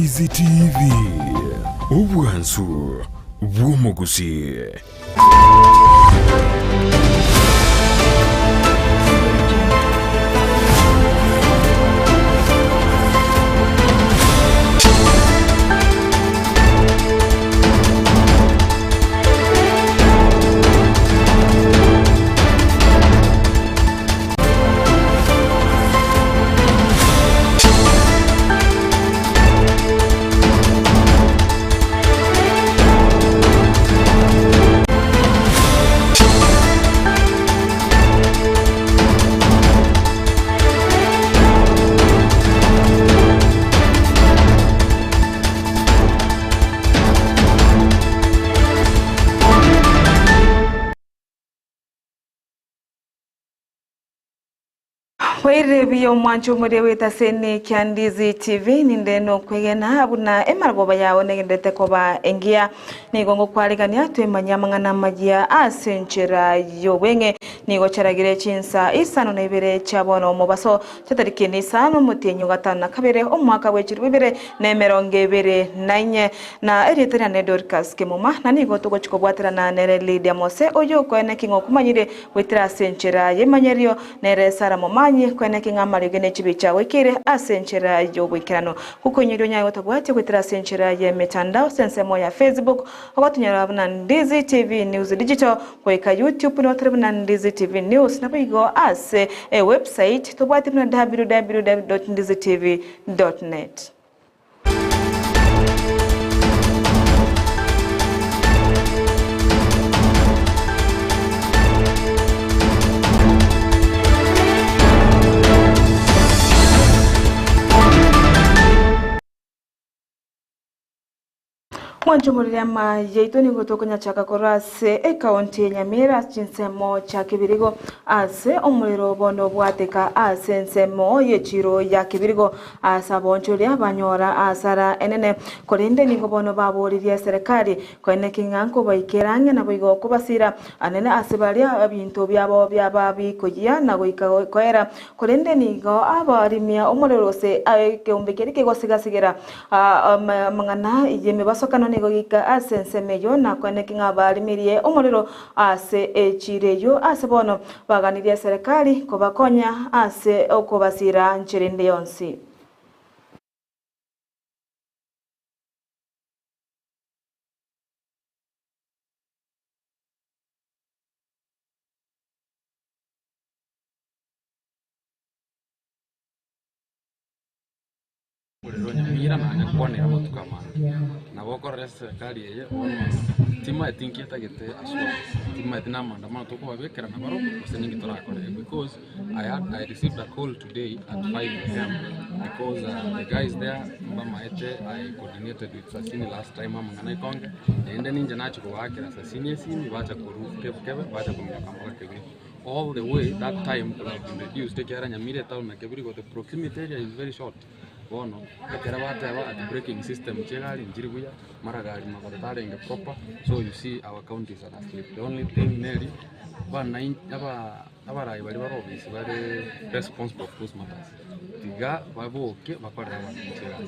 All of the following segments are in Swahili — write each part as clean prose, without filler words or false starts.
Ndizi TV Ubwansu Bw'umuguzi. Where biyo mwancho mudeweta sene kya Ndizi TV nindeno kwegena abuna emargoba yawo negendete koba engia nigongo kwaligania twemanyamangana majia asenchera yobwenge nigo charagire Chinsa Isano na Ibere chabono mubaso tatarikini sano mutenyo gatana kabere omwaka w'ekiru Ibere nemeronge Ibere nanye na eritera ne Dorcas Kemuma na nigo tugo chikobwatira na nere Lydia Mose oyo kwene kingo kumanyire wetira asenchera yemanyerio nere Sara Momanyi kwene kingamali gene chibicha wekire asenchera yobwikirano kuko nyiro nyayo tabwate kwetira asenchera ye mitandao sensemo ya Facebook abatunyara abuna Ndizi TV News Digital kweka YouTube no trebuna Ndizi TV News na bigo ase website tobwate na www.ndizitv.net. Mwancho muliyama yeito ni kutokonya chaka korase kaunti Nyamira chinsemo cha Kibirigo ase omuliro bono bwateka ase nsemo yechiro ya Kibirigo asa boncho lya banyora asara enene kolende ningo bono baboririe serikali kwene kinganko baikerange na bigo kubasira anene asebalia abinto byabo byababi kogia na goika koera kolende ningo abarimia omuliro se keumbekerike gosigasigera mangana yeme basokano nigo gika asensemeyo na kwene kingabalimirie omuliro ase echireyo ase bono baganirie serikali kobakonya ase okobasira nchirinde yonsi. Nyamira na nyakwane ya mutukama na bokora serikali yeye tima etinketa gete aswa tima etina mandamano toko babekera na baro seningi torakore because I received a call today at 5 AM because the guys there mbamaete I coordinated with Sasini last time amangana ikonge ende ninja nacho kubakira Sasini sini bacha kurufu kebe bacha kumyakamba kebe all the way that time could have been reduced take care Nyamira town na Kebiri the proximity area is very short. Bono ekera bataba at breaking system chegari njiribuya maragari makoretare inge proper so you see our counties are asleep. The only thing neri abarai bari barobisi bari responsible for those matters tiga baboke bakorera abantu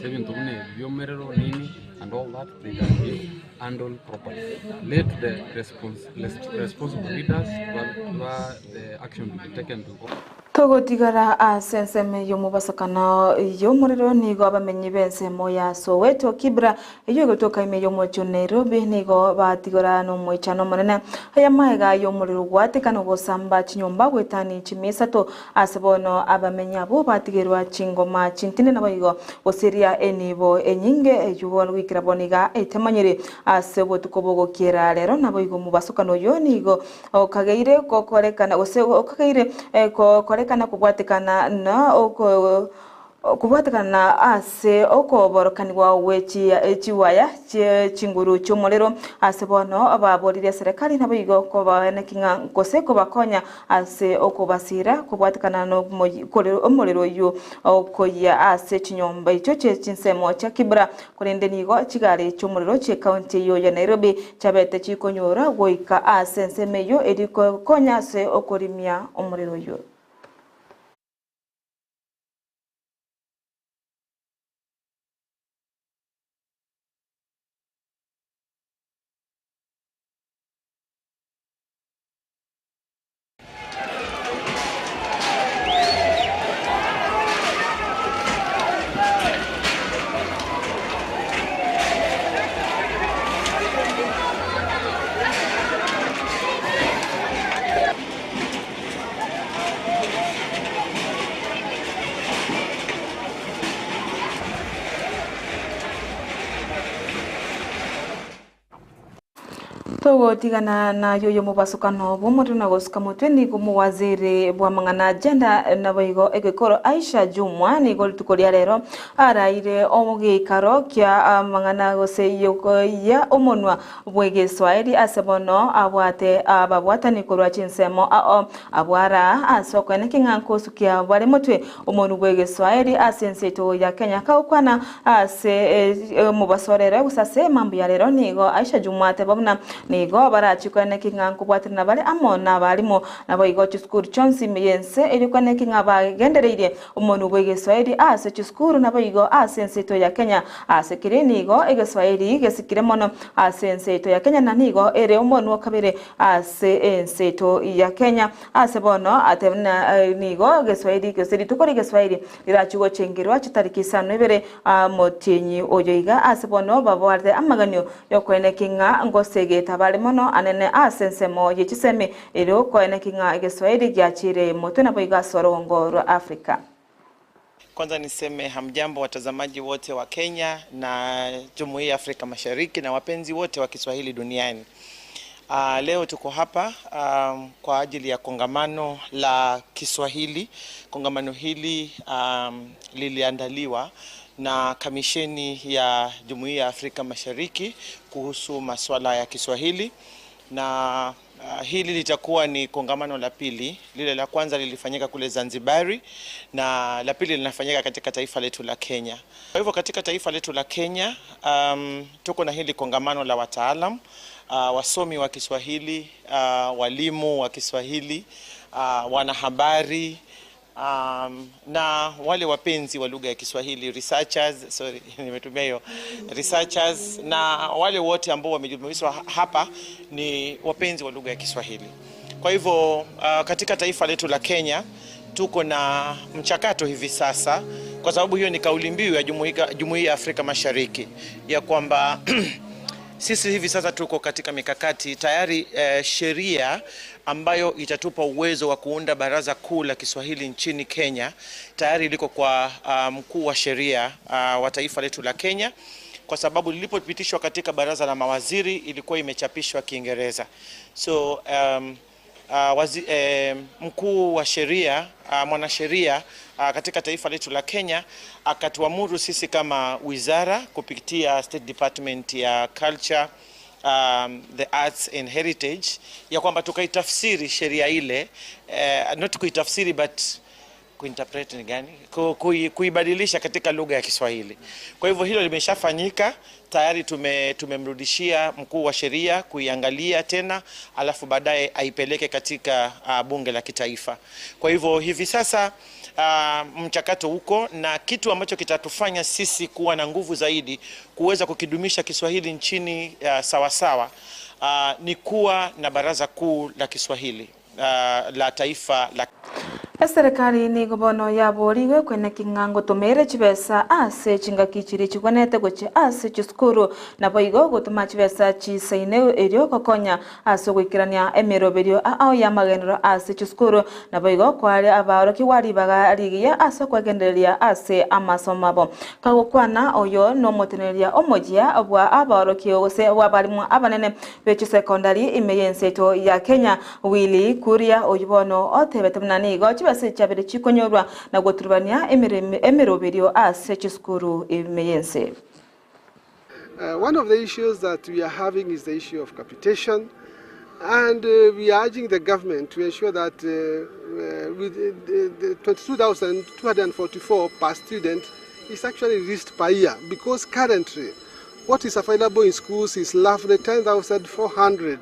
sebintu bune byomerero nini and all that they can be handled properly. Let the responsible leaders the action be taken to Togo tigara asenseme yomubasakana yomuriro nigo abamenyi bense moya Soweto Kibra iyo gotoka ime yomocho Nairobi nigo batigora no moichano manene aya maiga yomuriro gwatekano gosamba chinyomba gwetani chimisato asebono abamenya bo batigerwa chingoma chintine nabayigo oseria enibo enyinge eyubon wikira boniga etemanyire asebo tukobogo kira rero nabayigo mubasakano yo nigo okageire kokorekana ose okageire kokorekana kubwatekana na kubwatekana ase okoborokanirwa wechi echiwaya chinguru chomolero ase bono ababorire serikali nabigo kobane kinga kose kobakonya ase okobasira kubwatekana no omolero yo okoya ase chinyomba icho chinsemo cha Kibra kurende nigo chigare chomolero che county yo ya Nairobi chabete chikonyora goika ase nsemeyo ediko konya ase okorimia omolero yo. Togotigana na yoyo mubasukano bw'omuntu nagosuka mutwe ni kumuwaziri bwa mang'ana agenda naboigo egekoro Aisha Jumwa ni golitukoria rero araire omugikaro kya mang'ana gose ya omonwa bwegeswairi asebono abwate ababwatani korwa chinsemo abwara asokene kinganko sukia bware mutwe omonu bwegeswairi asenseto ya Kenya kaukwana ase mubasorero gusase mambo ya rero nigo Aisha Jumwa tebabuna nigo barachikwane kinganko bwatina bale amona balimo naboigo chiskuru chonsi miyense erikwane kingaba gendereire omonu bwegeswairi ase chiskuru naboigo asenseto ya Kenya asekire nigo egeswairi gesikire mono asenseto ya Kenya nanigo ere omonu kabere ase enseto ya Kenya ase bono atemna nigo geswairi gesiri tukori geswairi irachigo chengirwa chitariki 5 motenyi oyoiga ase bono babwarde amaganyo yokwene kinga ngosege tabale mono anene asensemo yechiseme ero kwene kinga egeswairi gyachire moto naboiga sorongo ro Afrika. Kwanza niseme hamjambo watazamaji wote wa Kenya na Jumuiya ya Afrika Mashariki na wapenzi wote wa Kiswahili duniani. Leo tuko hapa kwa ajili ya kongamano la Kiswahili. Kongamano hili liliandaliwa na kamisheni ya Jumuiya ya Afrika Mashariki kuhusu masuala ya Kiswahili, na hili litakuwa ni kongamano la pili. Lile la kwanza lilifanyika kule Zanzibari na la pili linafanyika katika taifa letu la Kenya. Kwa hivyo katika taifa letu la Kenya tuko na hili kongamano la wataalam, wasomi wa Kiswahili, walimu wa Kiswahili, wanahabari, na wale wapenzi wa lugha ya Kiswahili, researchers, na wale wote ambao wamejumuishwa hapa ni wapenzi wa lugha ya Kiswahili. Kwa hivyo katika taifa letu la Kenya tuko na mchakato hivi sasa, kwa sababu hiyo ni kauli mbiu ya Jumuiya ya Afrika Mashariki ya kwamba sisi hivi sasa tuko katika mikakati tayari. Sheria ambayo itatupa uwezo wa kuunda baraza kuu la Kiswahili nchini Kenya tayari liko kwa mkuu wa sheria wa taifa letu la Kenya, kwa sababu lilipopitishwa katika baraza la mawaziri ilikuwa imechapishwa Kiingereza. So mkuu wa sheria, mwanasheria katika taifa letu la Kenya akatuamuru sisi kama wizara kupitia State Department ya Culture, the Arts and Heritage, ya kwamba tukaitafsiri sheria ile, not kuitafsiri but kuinterpret ni gani, kuibadilisha katika lugha ya Kiswahili. Kwa hivyo hilo limeshafanyika tayari, tumemrudishia mkuu wa sheria kuiangalia tena, alafu baadaye aipeleke katika bunge la kitaifa. Kwa hivyo hivi sasa mchakato huko, na kitu ambacho kitatufanya sisi kuwa na nguvu zaidi kuweza kukidumisha Kiswahili nchini sawasawa ni kuwa na baraza kuu la Kiswahili la taifa la Serikali ni gobono ya boriwe kwene kingango tomere chibesa ase chingakichiri chigwanete goche ase chiskuru na boigo gotuma chibesa chisaine erio kokonya ase gwikirania emeroberio ao ya magenero ase chiskuru na boigo kwale abaro kiwari baga rigia ase kwagenderia ase amasomabo kagokwana oyo no moteneria omojia abwa abaro kiogose wabarimu abanene bechi secondary imeyenseto ya Kenya Willy Kuria oyibono otebetemnani gochi base chabere chikonyorwa na goturubania emeroberio ase chiskuru imeyense. One of the issues that we are having is the issue of capitation, and we are urging the government to ensure that with the 22,244 per student is actually reached per year, because currently what is available in schools is roughly 10,400,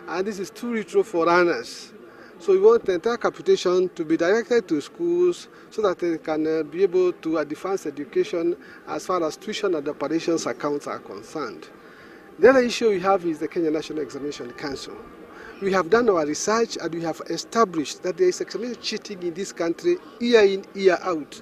and this is too little for runners. So we want the entire capitation to be directed to schools so that they can be able to advance education as far as tuition and operations accounts are concerned. The other issue we have is the Kenya National Examination Council. We have done our research and we have established that there is examination cheating in this country year in, year out.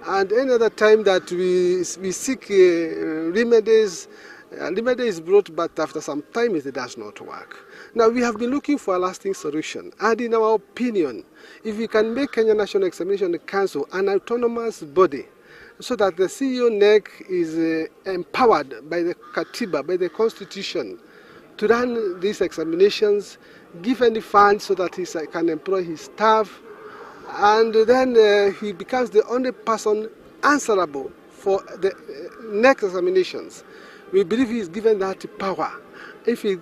And any other time that we seek remedies, remedy is brought, but after some time it does not work. Now we have been looking for a lasting solution, and in our opinion, if we can make Kenya National Examination Council an autonomous body, so that the CEO NEC is empowered by the Katiba, by the Constitution, to run these examinations, give any funds so that he can employ his staff, and then he becomes the only person answerable for the next examinations. We believe he is given that power. If he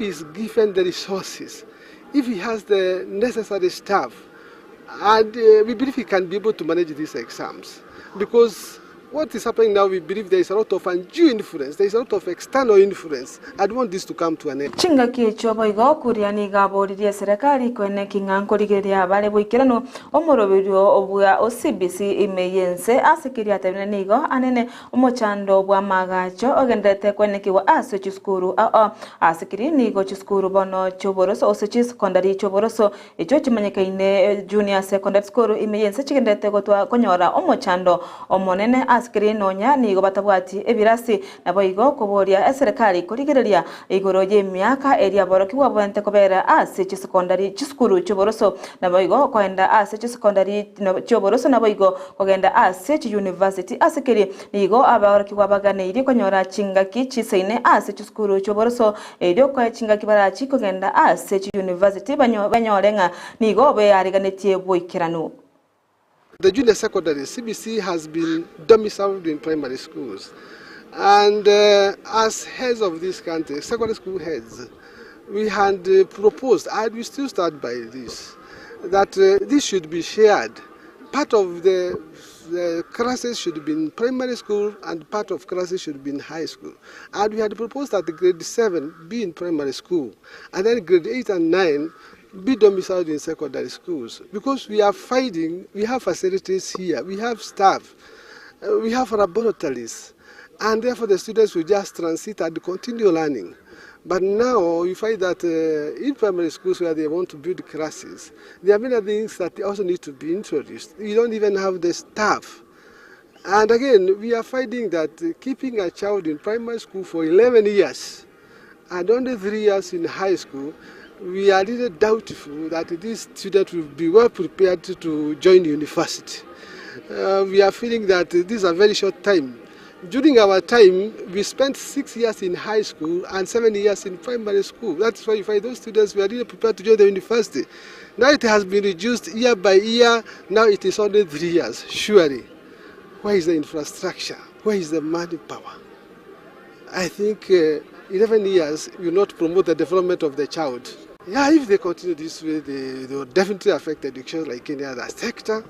is given the resources, if he has the necessary staff, and we believe he can be able to manage these exams. Because what is happening now, we believe there is a lot of undue influence, there is a lot of external influence. I don't want this to come to an end. Chingaki chobo igo kuriani gaboririe serikali kwene kingankorigeria bale bwikirano omorobirio obwa OCBC imeyense asikiria tabine igo anene omochando bwa magacho ogendete kwene kiwa aso chiskuru asikiri nigo chiskuru bono choboroso osechi secondary choboroso echo chimanyekaine junior secondary school imeyense chigendete gotwa konyora omochando omonene asikiri nonya nigo batabwati ebirasi nabo igo koboria serikali korigereria igoro ye miaka eria boroki wabonte kobera ase secondary chiskuru choboroso nabo igo kwenda ase secondary choboroso nabo igo kogenda ase university asikiri nigo aboroki wabagane iri konyora chingaki chiseine ase chiskuru choboroso erio kwa chingaki barachi kogenda ase university banyorenga nigo be ariganetie boikirano. The junior secondary, CBC has been domiciled in primary schools. And as heads of this country, secondary school heads, we had proposed, and we still stand by this, that this should be shared. Part of the classes should be in primary school and part of classes should be in high school. And we had proposed that the grade 7 be in primary school and then grade 8 and 9 be domiciled in secondary schools, because we are finding, we have facilities here, we have staff, we have laboratories, and therefore the students will just transit and continue learning. But now you find that in primary schools where they want to build classes, there are many things that also need to be introduced. You don't even have the staff. And again, we are finding that keeping a child in primary school for 11 years and only 3 years in high school, we are really doubtful that these students will be well prepared to join university. We are feeling that this is a very short time. During our time, we spent 6 years in high school and 7 years in primary school. That's why you find those students were really prepared to join the university. Now it has been reduced year by year. Now it is only 3 years. Surely, where is the infrastructure? Where is the manpower? I think 11 years will not promote the development of the child. Yeah, if they continue this way, they will definitely affect education like any other sector.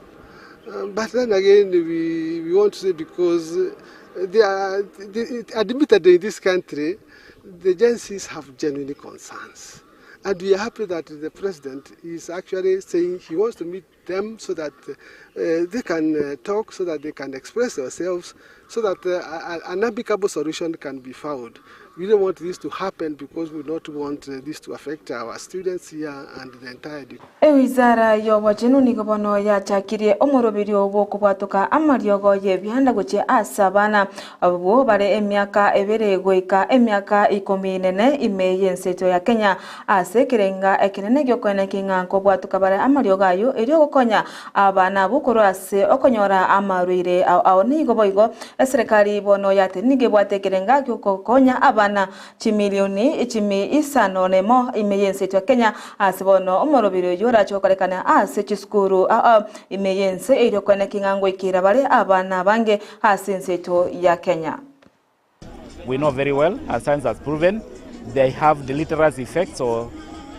But then again, we want to say, because they are admitted in this country, the agencies have genuine concerns. And we are happy that the president is actually saying he wants to meet them so that they can talk, so that they can express themselves, so that an amicable solution can be found. We don't want this to happen because we don't want this to affect our students here and the entire education. Wizara y'obojenu nigobono yachakirie omorobirio obwo kubwatuka amariogo yebihanda goche asabana abo bare emyaka ebere goika emyaka 14 imeyenseto ya Kenya asekerenga ekinene gyokwene kinganko bwatuka bare amariogo ayo erio gokonya abana bukoro ase okonyora amarwire awo nigoboigo serikali bono yate nigebwatekerenga gyokokonya abana chimilioni isano nemo imeyense ya Kenya asibono omorobirio yora chokolekana ase chiskuru imeyense ero kwene kingango ikira bare abana bange asenseto ya Kenya. We know very well, as science has proven, they have deleterious effects or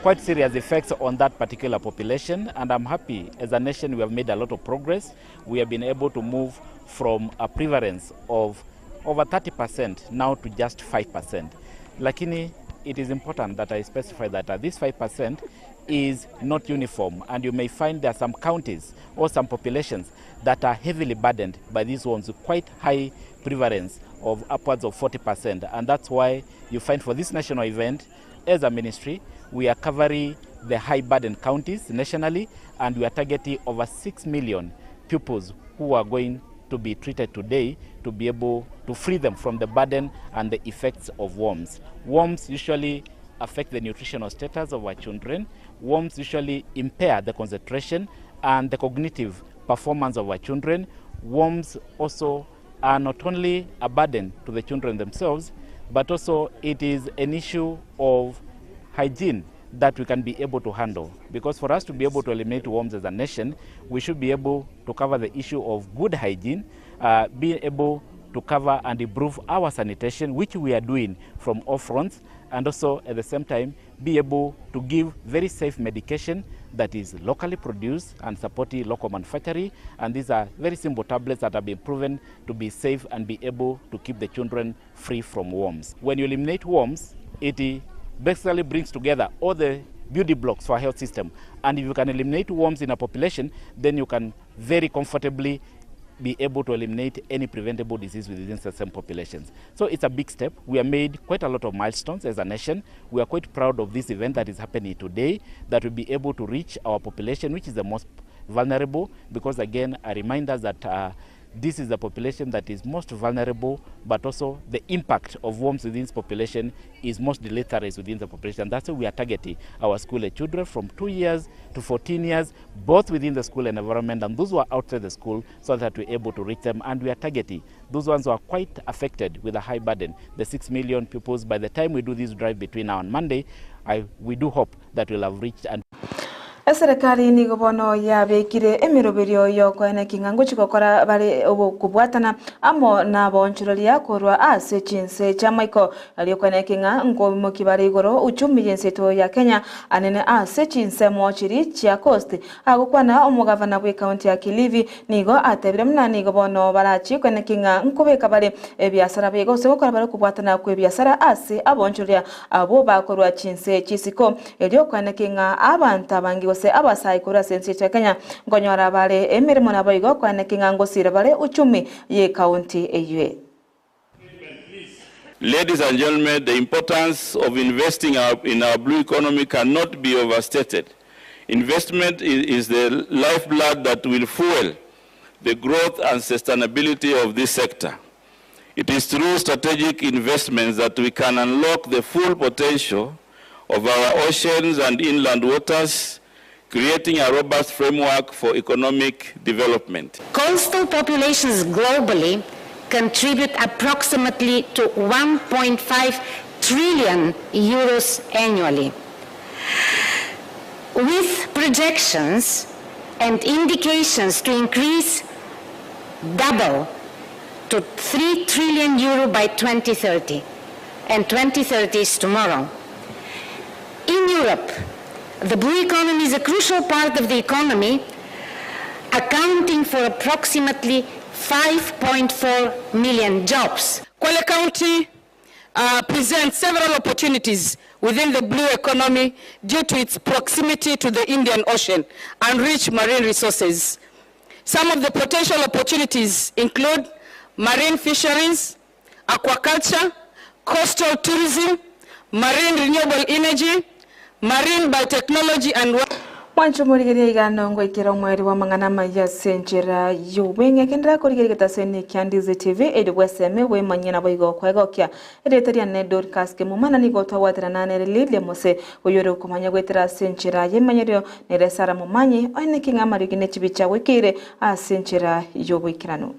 quite serious effects on that particular population, and I'm happy as a nation we have made a lot of progress. We have been able to move from a prevalence of over 30% now to just 5%. Lakini, it is important that I specify that this 5% is not uniform, and you may find there are some counties or some populations that are heavily burdened by these ones with quite high prevalence of upwards of 40%, and that's why you find for this national event, as a ministry, we are covering the high burden counties nationally, and we are targeting over 6 million pupils who are going to be treated today to be able to free them from the burden and the effects of worms. Worms usually affect the nutritional status of our children. Worms usually impair the concentration and the cognitive performance of our children. Worms also are not only a burden to the children themselves, but also it is an issue of hygiene that we can be able to handle. Because for us to be able to eliminate worms as a nation, we should be able to cover the issue of good hygiene, being able to cover and improve our sanitation, which we are doing from all fronts, and also at the same time be able to give very safe medication that is locally produced and supporting local manufacturing. And these are very simple tablets that have been proven to be safe and be able to keep the children free from worms. When you eliminate worms, it basically brings together all the building blocks for a health system. And if you can eliminate worms in a population, then you can very comfortably be able to eliminate any preventable disease within certain populations. So it's a big step. We have made quite a lot of milestones as a nation. We are quite proud of this event that is happening today, that will be able to reach our population, which is the most vulnerable, because again, I remind us that this is the population that is most vulnerable, but also the impact of worms within this population is most deleterious within the population. That's why we are targeting our school-age children from 2 years to 14 years, both within the school and environment, and those who are outside the school, so that we're able to reach them. And we are targeting those ones who are quite affected with a high burden, the 6 million pupils. By the time we do this drive between now and Monday, we do hope that we'll have reached. And serikali ni gobono ya bekire emiroberio yo kwene kingango chikokora bari kubwatana amo na bonchurolia korwa ase chinse chamaiko aliyo kwene kinga ngo mukibari igoro uchumi yenseto ya Kenya anene ase chinse mochiri chia coast agukwana omugavana bwe county ya Kilifi nigo atebire mnani gobono barachi kwene kinga nkubeka bari ebyasara bego se gukora bari kubwatana kwe byasara ase abonchurolia abo bakorwa chinse chisiko aliyo kwene kinga abantu abangi se abasai kura sensi cha Kenya ngonyora bale emirimo nabo igo kwane kingango sire bale uchumi ye county eyue. Ladies and gentlemen, the importance of investing in our blue economy cannot be overstated. Investment is the lifeblood that will fuel the growth and sustainability of this sector. It is through strategic investments that we can unlock the full potential of our oceans and inland waters, creating a robust framework for economic development. Coastal populations globally contribute approximately to 1.5 trillion euros annually. With projections and indications to increase double to 3 trillion euro by 2030, and 2030 is tomorrow. In Europe, the blue economy is a crucial part of the economy, accounting for approximately 5.4 million jobs. Kwale County presents several opportunities within the blue economy due to its proximity to the Indian Ocean and rich marine resources. Some of the potential opportunities include marine fisheries, aquaculture, coastal tourism, marine renewable energy, marine biotechnology and Wancho murigeria igano ngo ikira mweri wa mangana maya senjera yubenge kendra kurigeria taseni Ndizi TV edi weseme we manyina boigo kwegokya edeteria ne Dorcas Kemuma ni gotwa watera nane Lydia Mose uyore kumanya gwetera senjera yemanyerio ne resara mumanyi oine kinga marigine chibicha wekire a senjera yobikirano.